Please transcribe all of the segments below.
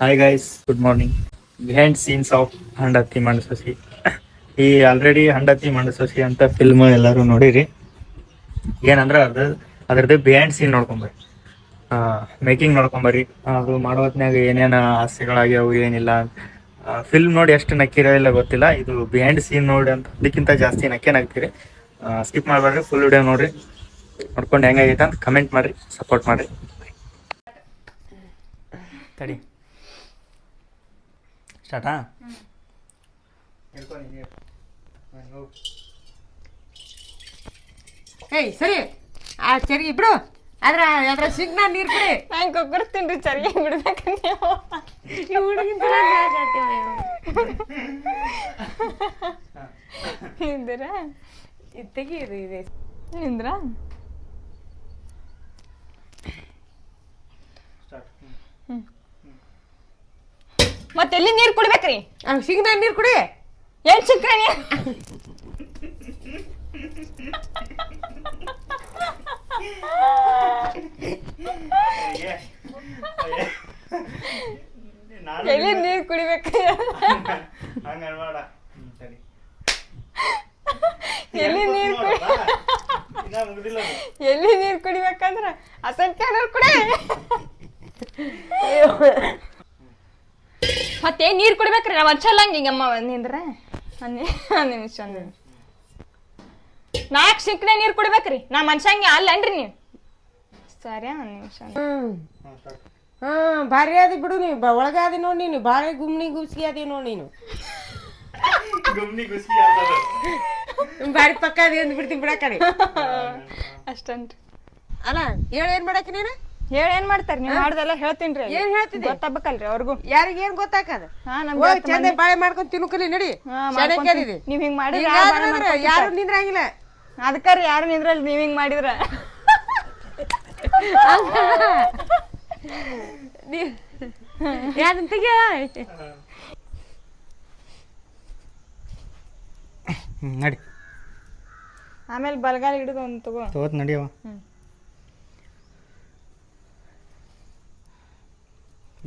Hi guys, good morning. Behind scenes of ಹಂಡತಿ ಮಂಡಸೋಸಿ. ಈ ಆಲ್ರೆಡಿ ಹಂಡತಿ ಮಂಡಸೋಸಿ ಅಂತ ಫಿಲ್ಮ್ ಎಲ್ಲರೂ ನೋಡಿರಿ. ಏನಂದ್ರೆ ಅದ್ರದ್ದು ಬಿಹೈಂಡ್ ಸೀನ್ ನೋಡ್ಕೊಂಬರ್ರಿ, ಮೇಕಿಂಗ್ ನೋಡ್ಕೊಂಬರ್ರಿ. ಅದು ಮಾಡೋ ಹೊತ್ನ್ಯಾಗ ಏನೇನು ಹಾಸ್ಯಗಳಾಗ್ಯಾವು ಏನಿಲ್ಲ. ಫಿಲ್ಮ್ ನೋಡಿ ಎಷ್ಟು ನಕ್ಕಿರೋ ಇಲ್ಲ ಗೊತ್ತಿಲ್ಲ, ಇದು ಬಿಹೈಂಡ್ ಸೀನ್ ನೋಡಿ ಅಂತ ಅದಕ್ಕಿಂತ ಜಾಸ್ತಿ ನಕ್ಕೇನಾಗ್ತೀರಿ. ಸ್ಕಿಪ್ ಮಾಡಬೇಡ್ರಿ, ಫುಲ್ ವಿಡಿಯೋ ನೋಡ್ರಿ. ನೋಡ್ಕೊಂಡು ಹೆಂಗಾಗೈತೆ ಅಂತ ಕಮೆಂಟ್ ಮಾಡಿರಿ, ಸಪೋರ್ಟ್ ಮಾಡಿರಿ. ತಡಿ, ಸ್ಟಾರ್ಟಾ? ಏಯ್ ಸರಿ, ಆ ಚರಿಗೆ ಬಿಡು. ಅದ್ರ ಸಿಗ್ನ ನೀರು ಕುಡಿ. ನಂಗೆ ಕೊಕ್ಕರ್ತೀನಿ ಚರಿಗೆ ಬಿಡ್ಬೇಕು ನೀವು ನಿಂದ್ರ ತೆಗೀರಿ ನಿಂದ್ರ ಮತ್ತೆ ಎಲ್ಲಿ ನೀರು ಕುಡ್ಬೇಕ್ರಿ? ಸಿಗ್ನ ನೀರು ಕುಡಿ. ಏನ್ ಸಿಕ್ಕಣಿ? ಎಲ್ಲಿ ನೀರು ಕುಡಿಬೇಕು? ಎಲ್ಲಿ ನೀರು ಎಲ್ಲಿ ನೀರು ಕುಡಿಬೇಕಂದ್ರ ಅಸಂಖ್ಯ ಕುಡಿ. ಮತ್ತೆ ನೀರು ಕುಡಿಬೇಕ್ರಿ? ನಾವು ಹಚ್ಚಲ್ಲಂಗ ಈಗಮ್ಮ ನಿಂದ್ರ ಒಂದ್ ನಿಮಿಷ 4 ಸಿಕ್ಕನೆ ನೀರು ಕುಡಿಬೇಕ್ರಿ. ನಾ ಮನ್ಸಂಗೆ ಅಲ್ಲನ್ರಿ ನೀವು. ಸರಿ, ಒಂದ್ ನಿಮಿಷ. ಭಾರಿ ಅದಿ ಬಿಡು. ನೀ ಒಳಗ ಅದಿ ನೋಡಿ, ನೀನು ಭಾರಿ ಗುಮ್ನಿ ಗುಸ್ಗಿ ಅದಿ ನೋಡಿ. ನೀನು ಭಾರಿ ಪಕ್ಕ ಅದಿ ಅಂದ್ ಬಿಡ್ತೀನಿ ಬಿಡ ಕಡೆ. ಅಷ್ಟನ್ರಿ. ಅಲ್ಲ ಏನ್ ಮಾಡಾಕಿ ನೀನು? ಹೇಳಿ ಏನ್ ಮಾಡ್ತಾರ ನೀವು? ಮಾಡ್ದೆಲ್ಲ ಹೇಳ್ತೀನಿ. ಏನ್ ಹೇಳ್ತಿದ್ದೆ? ಗೊತ್ತಾಗ್ಬೇಕಲ್ರಿ ಅವ್ರಿಗೂ. ಯಾರಿಗ ಏನ್ ಗೊತ್ತಾಕದ? ಚಂದ ಬಾಳೆ ಮಾಡ್ಕೊಂಡ್ ತಿನ್ಕಲಿ ನಡಿ. ನೀವ್ ಹಿಂಗ್ ಮಾಡಿದ್ರ ಯಾರು ನಿಂದ್ರಂಗಿಲ್ಲ. ಅದಕ್ಕಾರಿ ಯಾರು ನಿಂದ್ರಲ್ಲ ನೀವ್ ಹಿಂಗ್ ಮಾಡಿದ್ರ. ನಡಿ, ಆಮೇಲೆ ಬಲಗಾಲ ಹಿಡಿದು ಒಂದು ತಗೋತ್ ನಡಿಯವ.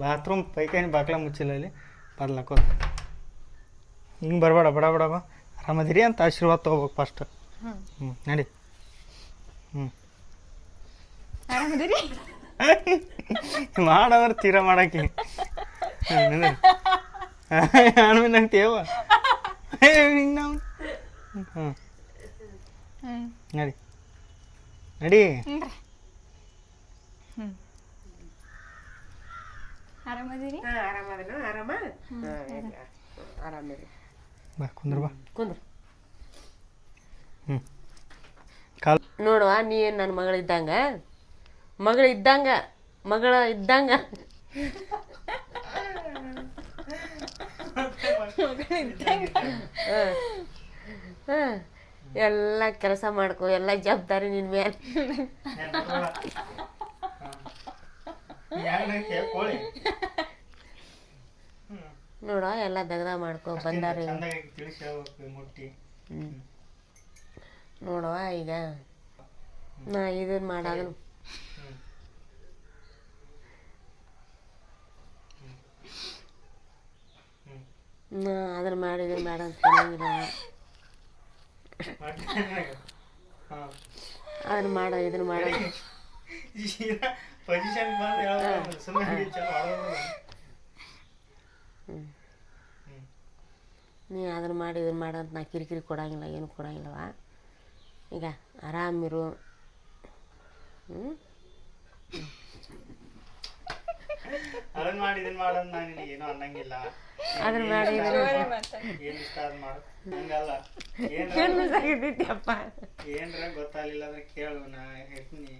ಬಾತ್ರೂಮ್ ಪೈಕಾನಿ ಬಾಕ್ಲ ಮುಚ್ಚಿಲ್ಲ, ಇಲ್ಲಿ ಬರ್ಲಾಕೋ. ಹಿಂಗೆ ಬರಬೇಡ, ಬಡ ಬಡ ಬಾ. ಆರಾಮದಿರಿ ಅಂತ ಆಶೀರ್ವಾದ ತೊಗೋಬೇಕು ಫಸ್ಟ್. ನಡಿ. ಆರಾಮದಿರಿ ಮಾಡವ್ರ ತೀರಾ ಮಾಡಾಕಿ ಆಮೇಲೆ ನಂತೇವ. ನಡಿ ನಡಿ. ಆರಾಮದಿರಿ? ಆರಾಮಿರಿ. ಬಾ ಕುಂದ್ರ, ಬಾ ಕುಂದ್ರ. ಕಾಲ್ ನೋಡುವ, ನೀ ಏನು ನನ್ನ ಮಗಳಿದ್ದಂಗ ಎಲ್ಲ ಕೆಲಸ ಮಾಡ್ಕೊ, ಎಲ್ಲ ಜವಾಬ್ದಾರಿ ನಿನ್ ಮೇಲೆ. ನೋಡುವ, ಎಲ್ಲ ದಗದ ಮಾಡ್ಕೊ ಬಂದಾರ. ನೋಡುವ, ಈಗ ನಾ ಇದನ್ನ ಮಾಡಾಗ ನಾ ಅದನ್ನ ಮಾಡಿ ಇದನ್ನ ಮಾಡ ಅಂತ ಅದನ್ನ ಮಾಡ ಇದನ್ನ ಮಾಡ. ನೀ ಅದನ್ನ ಮಾಡಿ ಇದನ್ನ ಮಾಡ ಅಂತ ನಾ ಕಿರಿಕಿರಿ ಕೊಡಂಗಿಲ್ಲ, ಏನು ಕೊಡಂಗಿಲ್ಲವ. ಈಗ ಆರಾಮಿರು. ಅದನ್ನ ಮಾಡಿ ಇದನ್ನ ಮಾಡಂತ ನಾನು ನಿನಗೇನು ಅನ್ನಂಗಿಲ್ಲ. ಅದನ್ನ ಮಾಡಿ ಏನು ಇಷ್ಟ ಅದು ಮಾಡು, ಹಂಗಲ್ಲ. ಅಪ್ಪ ಏನ್ರ ಗೊತ್ತಾಗಲಿಲ್ಲ ಅಂದ್ರೆ ಕೇಳು, ನಾ ಹೇಳ್ತೀನಿ.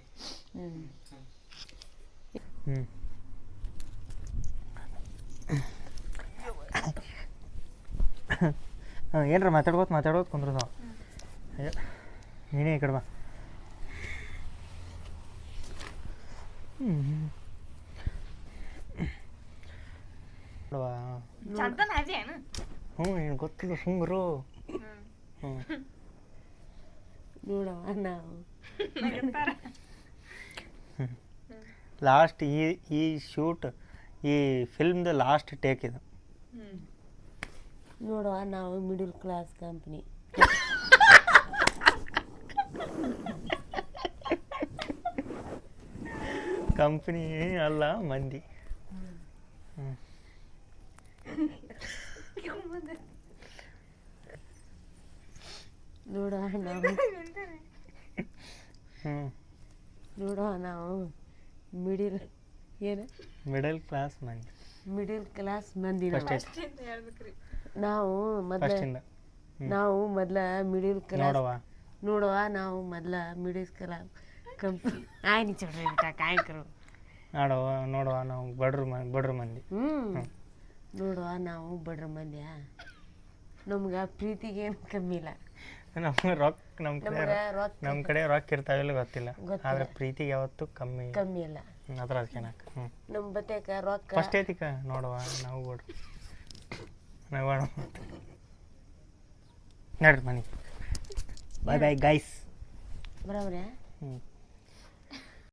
ಏನ್ರ ಮಾತಾಡ್ಕೋತ ಕುಂದ್ರ ನಾವು. ನೀನೇ ಈ ಕಡೆ ಬಾ. ಏನು ಗೊತ್ತಿಲ್ಲ, ಸುಮ್ಮರು. ನೋಡವ, ನಾವು ಲಾಸ್ಟ್ ಈ ಶೂಟ್ ಈ ಫಿಲ್ಮ್ದು ಲಾಸ್ಟ್ ಟೇಕ್ ಇದು. ನೋಡುವ ನಾವು ಮಿಡಲ್ ಕ್ಲಾಸ್ ಕಂಪ್ನಿ. ಕಂಪ್ನಿ ಅಲ್ಲ ಮಂದಿ. ನೋಡುವ ನಾವು ಮಿಡಿಲ್ ಏನು ಮಿಡಲ್ ಕ್ಲಾಸ್ ಮಂದಿ. ಮಿಡಿಲ್ ಕ್ಲಾಸ್ ಮಂದಿ ನಾವು ಫಸ್ಟಿಂದ ನಾವು ಮೊದ್ಲ ಮಿಡಿಲ್ ಕ್ಲಾಸ್ ನೋಡವ ನೋಡುವ ನಾವು ಮೊದ್ಲ ಮಿಡಿಲ್ ಕ್ಲಾಸ್ ಕಂಪ್ನಿ ಆಯ್ನಿ ಚಡ್ರಿ ಕಾಯ್ಕರು ನೋಡುವ ನಾವು ಬಡ್ರ ಮಂದಿ. ನೋಡುವ ನಾವು ಬಡ್ರ ಮಂದಿಯ ನಮ್ಗೆ ಪ್ರೀತಿಗೇನು ಕಮ್ಮಿ ಇಲ್ಲ. ನಮ್ಗೆ ರೊಕ್ಕ ನಮ್ಮ ಕಡೆ ರೊಕ್ಕ ಇರ್ತಾವಿಲ್ಲ ಗೊತ್ತಿಲ್ಲ, ಆದ್ರೆ ಪ್ರೀತಿಗೆ ಯಾವತ್ತೂ ಕಮ್ಮಿ ಇಲ್ಲ. ಅದ್ರ ಕೆನಕ ನಮ್ಮ ಬತ್ತೇಕ ರೊಕ್ಕ ಫಸ್ಟ್ ಐತಿಕ ನೋಡುವ ನಾವು ಬಡ್ರು ನಗೋಣ ನಡ್ರಿ ಮನೆ. ಬಾಯ್ ಬಾಯ್ ಗೈಸ್. ಬರೋಬ್ರೆ.